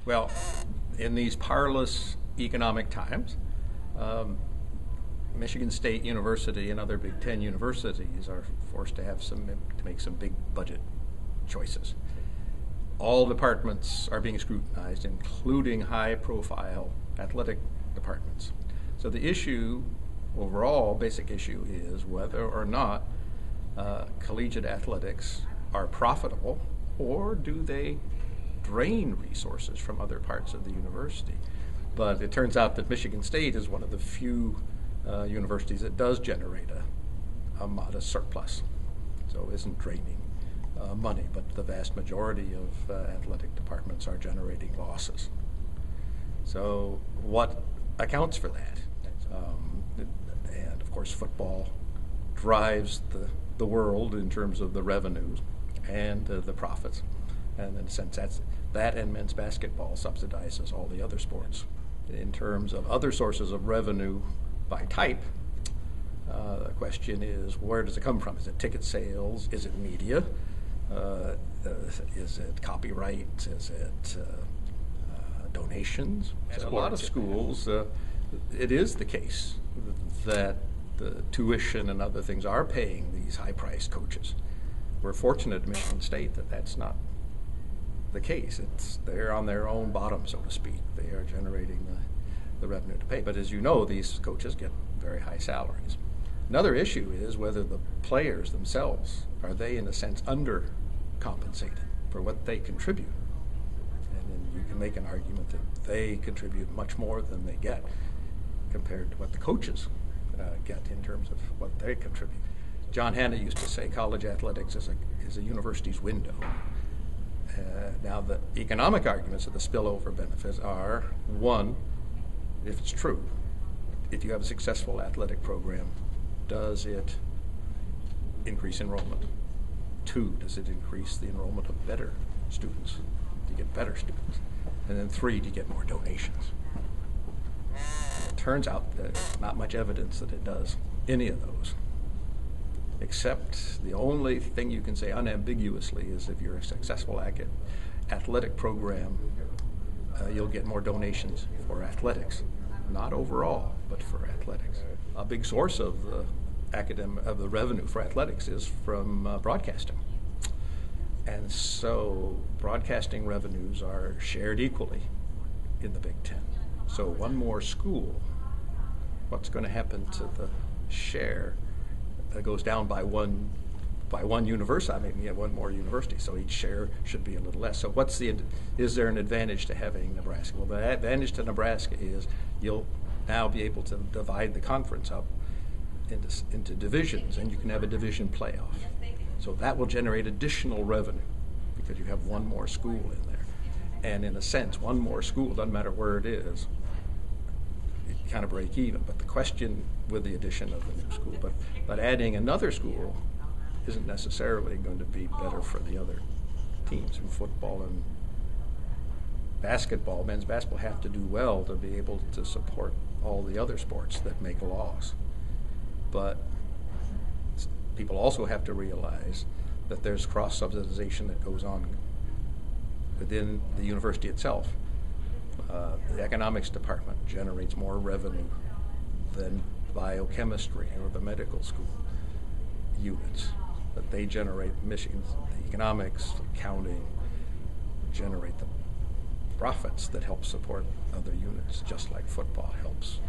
Well, in these parlous economic times, Michigan State University and other Big Ten universities are forced to make some big budget choices. All departments are being scrutinized, including high-profile athletic departments. So the issue, overall, basic issue, is whether or not collegiate athletics are profitable, or do they drain resources from other parts of the university. But it turns out that Michigan State is one of the few universities that does generate a modest surplus, so isn't draining money, but the vast majority of athletic departments are generating losses. So what accounts for that? And of course football drives the world in terms of the revenues and the profits. And in a sense, that and men's basketball subsidizes all the other sports. In terms of other sources of revenue by type, the question is, where does it come from? Is it ticket sales? Is it media? Is it copyright? Is it donations? At a lot of schools, it is the case that the tuition and other things are paying these high-priced coaches. We're fortunate at Michigan State that that's not the case. They're on their own bottom, so to speak. They are generating the revenue to pay. But as you know, these coaches get very high salaries. Another issue is whether the players themselves, are they in a sense undercompensated for what they contribute? And then you can make an argument that they contribute much more than they get compared to what the coaches get in terms of what they contribute. John Hanna used to say college athletics is a university's window. Now, the economic arguments of the spillover benefits are, one, if it's true, if you have a successful athletic program, does it increase enrollment? Two, does it increase the enrollment of better students? Do you get better students? And then three, do you get more donations? It turns out that there's not much evidence that it does any of those, except the only thing you can say unambiguously is if you're a successful athletic program, you'll get more donations for athletics. Not overall, but for athletics. A big source of the revenue for athletics is from broadcasting. And so broadcasting revenues are shared equally in the Big Ten. So one more school, what's going to happen to the share that goes down by one university? I mean, you have one more university, so each share should be a little less. So is there an advantage to having Nebraska? Well, the advantage to Nebraska is you'll now be able to divide the conference up into divisions, and you can have a division playoff. So that will generate additional revenue because you have one more school in there. And in a sense, one more school, doesn't matter where it is, you kind of break even. But the question with the addition of the new school, but adding another school isn't necessarily going to be better for the other teams. In football and basketball, men's basketball have to do well to be able to support all the other sports that make laws. But people also have to realize that there's cross-subsidization that goes on within the university itself. The economics department generates more revenue than biochemistry or the medical school units. But they generate, Michigan's, the economics, accounting, generate the profits that help support other units, just like football helps